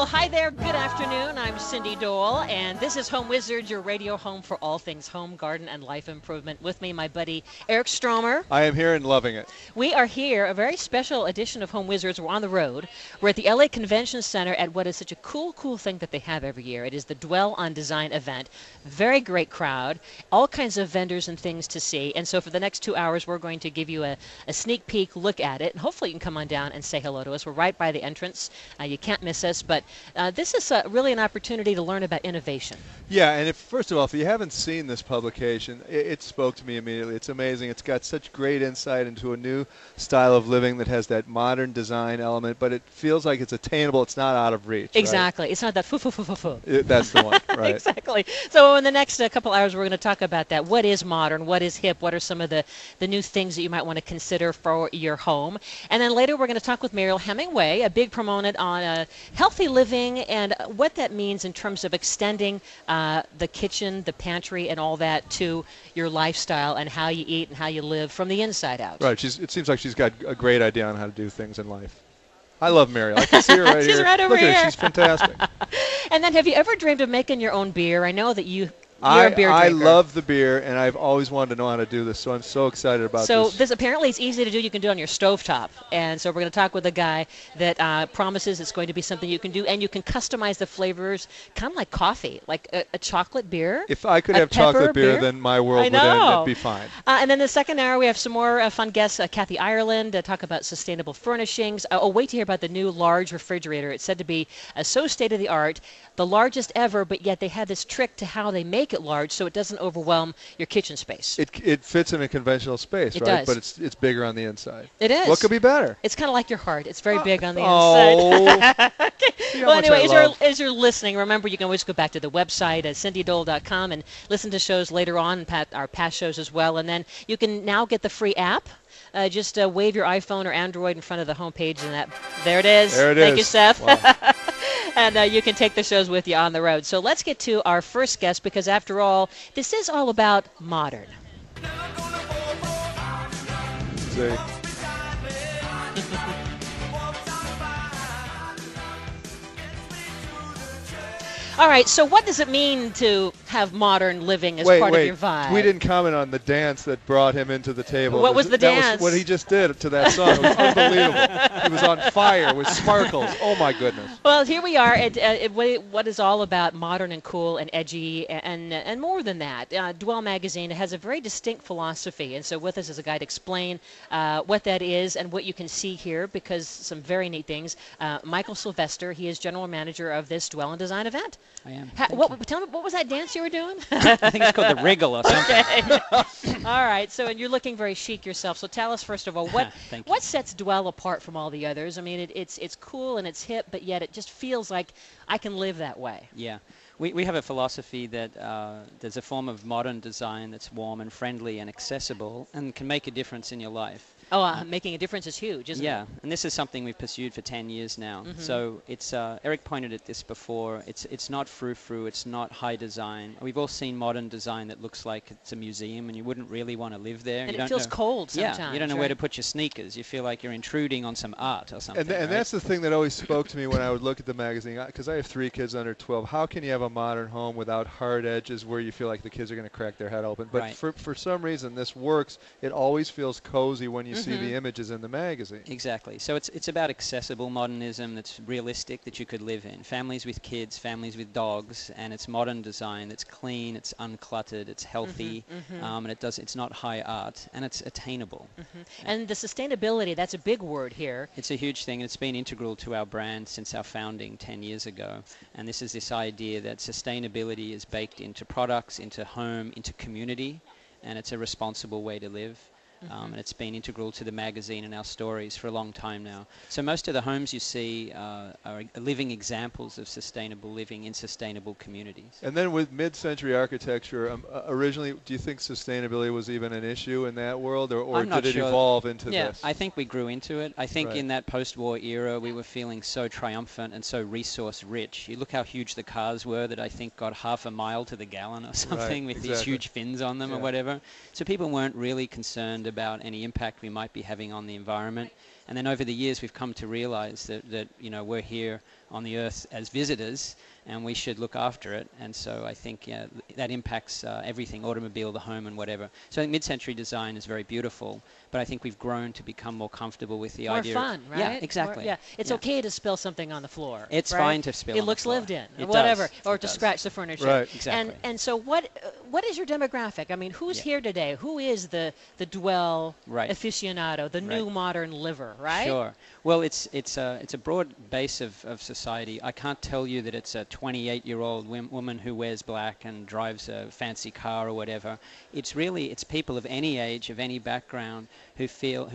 Well, hi there. Good afternoon. I'm Cindy Dole, and this is Home Wizards, your radio home for all things home, garden, and life improvement. With me, my buddy Eric Stromer. I am here and loving it. We are here, a very special edition of Home Wizards. We're on the road. We're at the LA Convention Center at what is such a cool thing that they have every year. It is the Dwell on Design event. Very great crowd, all kinds of vendors and things to see. And so for the next 2 hours, we're going to give you a sneak peek look at it. And hopefully you can come on down and say hello to us. We're right by the entrance. You can't miss us. But this is really an opportunity to learn about innovation. Yeah, and first of all, if you haven't seen this publication, it spoke to me immediately. It's amazing. It's got such great insight into a new style of living that has that modern design element, but it feels like it's attainable. It's not out of reach. Exactly. Right? It's not that foo-foo-foo-foo-foo. That's the one, right. Exactly. So in the next couple hours, we're going to talk about that. What is modern? What is hip? What are some of the new things that you might want to consider for your home? And then later, we're going to talk with Mariel Hemingway, a big proponent on healthy living and what that means in terms of extending the kitchen, the pantry, and all that to your lifestyle and how you eat and how you live from the inside out. Right. It seems like she's got a great idea on how to do things in life. I love Mariel. I can see her right here. She's right over Look here. At her. She's fantastic. And then have you ever dreamed of making your own beer? I know that you're a beer drinker. I love the beer, and I've always wanted to know how to do this, so I'm so excited about this. So this apparently it's easy to do. You can do it on your stovetop. And so we're going to talk with a guy that promises it's going to be something you can do, and you can customize the flavors kind of like coffee, like a chocolate beer. If I could have chocolate beer, then my world would end. It'd be fine. And then the second hour, we have some more fun guests. Kathy Ireland talk about sustainable furnishings. Wait to hear about the new large refrigerator. It's said to be so state-of-the-art, the largest ever, but yet they have this trick to how they make it large so it doesn't overwhelm your kitchen space. It fits in a conventional space, it right? Does. But it's bigger on the inside. It is. What could be better? It's kind of like your heart. It's very big on the inside. Okay. Well, anyway, as you're listening, remember you can always go back to the website at cindydole.com and listen to shows later on, our past shows as well. And then you can now get the free app. Just wave your iPhone or Android in front of the homepage, and there it is. There it Thank is. you, Seth. Wow. And you can take the shows with you on the road. So let's get to our first guest, because after all, this is all about modern. See. All right, so what does it mean to have modern living as part of your vibe? We didn't comment on the dance that brought him into the table. What was the dance? That was what he just did to that song. It was unbelievable. He was on fire with sparkles. Oh, my goodness. Well, here we are at what is all about modern and cool and edgy and more than that. Dwell magazine has a very distinct philosophy, and so with us is a guy to explain what that is and what you can see here, because some very neat things. Michael Sylvester, he is general manager of this Dwell and Design event. I am. Tell me, what was that dance you were doing? I think it's called the wriggle or something. Okay. All right. So, and you're looking very chic yourself. So tell us, first of all, what sets Dwell apart from all the others? I mean, it's cool and it's hip, but yet it just feels like I can live that way. Yeah. We have a philosophy that there's a form of modern design that's warm and friendly and accessible and can make a difference in your life. Oh, making a difference is huge, isn't it? Yeah, and this is something we've pursued for 10 years now. Mm-hmm. So it's Eric pointed at this before. It's not frou-frou. It's not high design. We've all seen modern design that looks like it's a museum, and you wouldn't really want to live there. And you it feels cold sometimes. Yeah, you don't know where to put your sneakers. You feel like you're intruding on some art or something. And that's the thing that always spoke to me when I would look at the magazine, because I have 3 kids under 12. How can you have a modern home without hard edges where you feel like the kids are going to crack their head open? But for some reason, this works. It always feels cozy when you see the images in the magazine. Exactly. So it's about accessible modernism that's realistic, that you could live in. Families with kids, families with dogs, and it's modern design that's clean, it's uncluttered, it's healthy, and it's not high art, and it's attainable. And the sustainability, that's a big word here. It's a huge thing, and it's been integral to our brand since our founding 10 years ago. And this is this idea that sustainability is baked into products, into home, into community, and it's a responsible way to live. And it's been integral to the magazine and our stories for a long time now. So most of the homes you see are living examples of sustainable living in sustainable communities. And then with mid-century architecture, originally, do you think sustainability was even an issue in that world, or did it evolve into this? I think we grew into it. I think in that post-war era, we were feeling so triumphant and so resource-rich. You look how huge the cars were that I think got half a mile to the gallon or something with these huge fins on them or whatever. So people weren't really concerned about any impact we might be having on the environment. And then over the years, we've come to realize that we're here on the earth as visitors, and we should look after it. And so I think that impacts everything, automobile, the home, and whatever. So I think mid-century design is very beautiful, but I think we've grown to become more comfortable with the idea. More fun, right? Yeah, exactly. It's okay to spill something on the floor. It's right? fine to spill on the floor. It looks lived in, or it whatever, does. or to scratch the furniture. Right. Exactly. And so what is your demographic? I mean, who's here today? Who is the Dwell aficionado, the new modern liver, right? Sure. Well, it's a broad base of society. I can't tell you that it's a 28-year-old woman who wears black and drives a fancy car or whatever. It's people of any age, of any background, who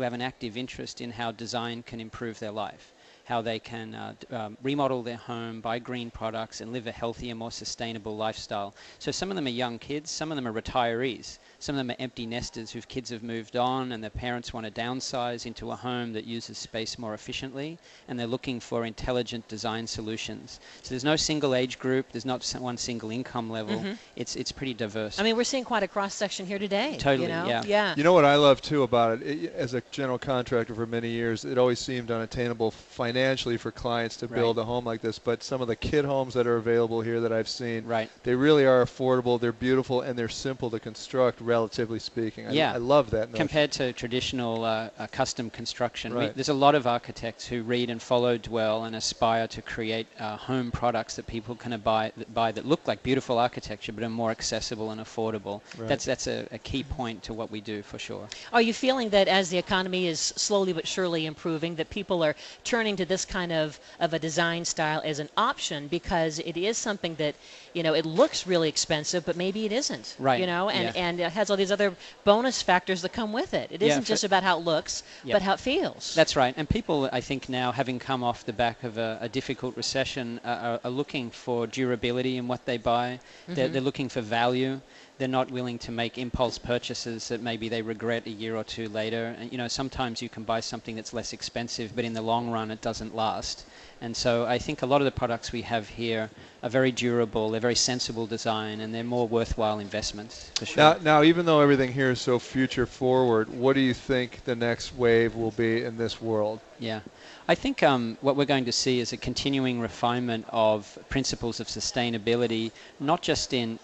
have an active interest in how design can improve their life, how they can remodel their home, buy green products, and live a healthier, more sustainable lifestyle. So some of them are young kids, some of them are retirees, some of them are empty nesters whose kids have moved on and their parents want to downsize into a home that uses space more efficiently, and they're looking for intelligent design solutions. So there's no single age group, there's not one single income level. Mm-hmm. It's pretty diverse. I mean, we're seeing quite a cross-section here today. Totally, you know? yeah. You know what I love, too, about it? As a general contractor for many years, it always seemed unattainable financially for clients to build a home like this, but some of the kid homes that are available here that I've seen, they really are affordable, they're beautiful, and they're simple to construct, relatively speaking. I love that notion. Compared to traditional custom construction, there's a lot of architects who read and follow Dwell and aspire to create home products that people can buy that look like beautiful architecture but are more accessible and affordable. That's a key point to what we do, for sure. Are you feeling that as the economy is slowly but surely improving, that people are turning to this kind of a design style as an option, because it is something that, it looks really expensive, but maybe it isn't, and it has all these other bonus factors that come with it. It isn't just about how it looks, but how it feels. That's right. And people, I think now, having come off the back of a difficult recession, are looking for durability in what they buy. Mm-hmm. They're looking for value. They're not willing to make impulse purchases that maybe they regret a year or two later. And, sometimes you can buy something that's less expensive, but in the long run it doesn't last. And so I think a lot of the products we have here are very durable, they're very sensible design, and they're more worthwhile investments, for sure. Now, even though everything here is so future forward, what do you think the next wave will be in this world? Yeah. I think what we're going to see is a continuing refinement of principles of sustainability, not just in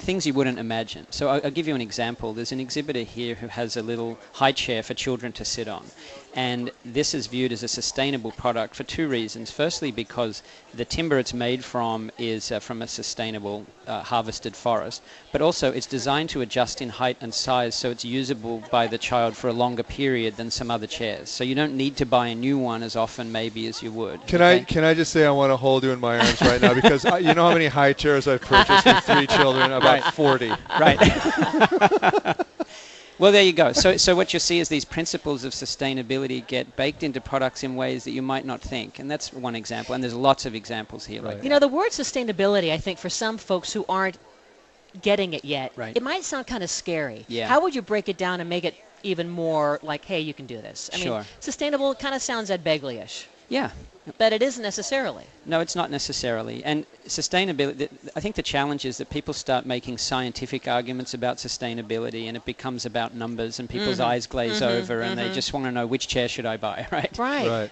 things you wouldn't imagine. So I'll give you an example. There's an exhibitor here who has a little high chair for children to sit on. And this is viewed as a sustainable product for two reasons. Firstly, because the timber it's made from is from a sustainable harvested forest, but also it's designed to adjust in height and size so it's usable by the child for a longer period than some other chairs. So you don't need to buy a new one as often maybe as you would. Can I just say I want to hold you in my arms right now, because you know how many high chairs I've purchased for 3 children? About 40. Right. Well, there you go. So what you see is these principles of sustainability get baked into products in ways that you might not think. And that's one example. And there's lots of examples here. Like the word sustainability, I think, for some folks who aren't getting it yet, it might sound kind of scary. Yeah. How would you break it down and make it even more like, hey, you can do this? I mean, sustainable kind of sounds Ed Begley-ish. Yeah. But it isn't necessarily. No, it's not necessarily. And sustainability, I think the challenge is that people start making scientific arguments about sustainability, and it becomes about numbers, and people's eyes glaze over, and they just want to know which chair should I buy, right?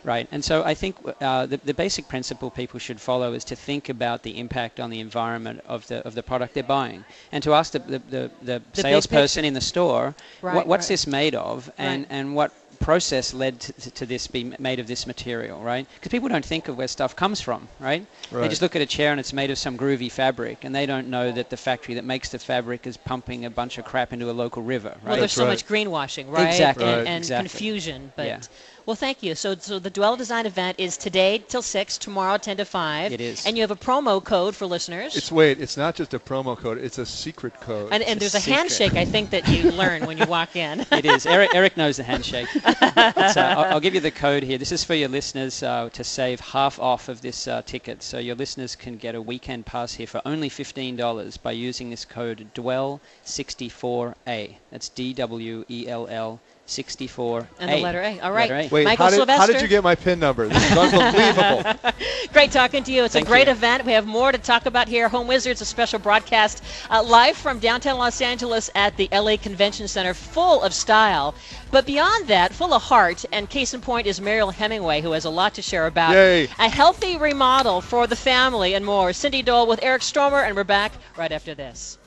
Right. And so I think the basic principle people should follow is to think about the impact on the environment of the product they're buying, and to ask the salesperson in the store, what's this made of, and what process led to this be made of this material, right? Because people don't think of where stuff comes from, right? They just look at a chair and it's made of some groovy fabric, and they don't know that the factory that makes the fabric is pumping a bunch of crap into a local river, right? Well, there's so much greenwashing, right? Exactly. And confusion, but... Well, thank you. So the Dwell Design event is today till 6, tomorrow 10 to 5. It is. And you have a promo code for listeners. It's not just a promo code, it's a secret code. And there's a handshake, I think, that you learn when you walk in. It is. Eric knows the handshake. I'll give you the code here. This is for your listeners to save half off of this ticket. So your listeners can get a weekend pass here for only $15 by using this code DWELL64A. That's DWELL 64. And the letter A. All right. Letter A. Wait, Michael how Sylvester. did you get my PIN number? This is unbelievable. Great talking to you. It's Thank a great you. event. We have more to talk about here. Home Wizards, a special broadcast live from downtown Los Angeles at the LA Convention Center, full of style. But beyond that, full of heart. And case in point is Mariel Hemingway, who has a lot to share about Yay. a healthy remodel for the family and more. Cindy Dole with Eric Stromer, and we're back right after this.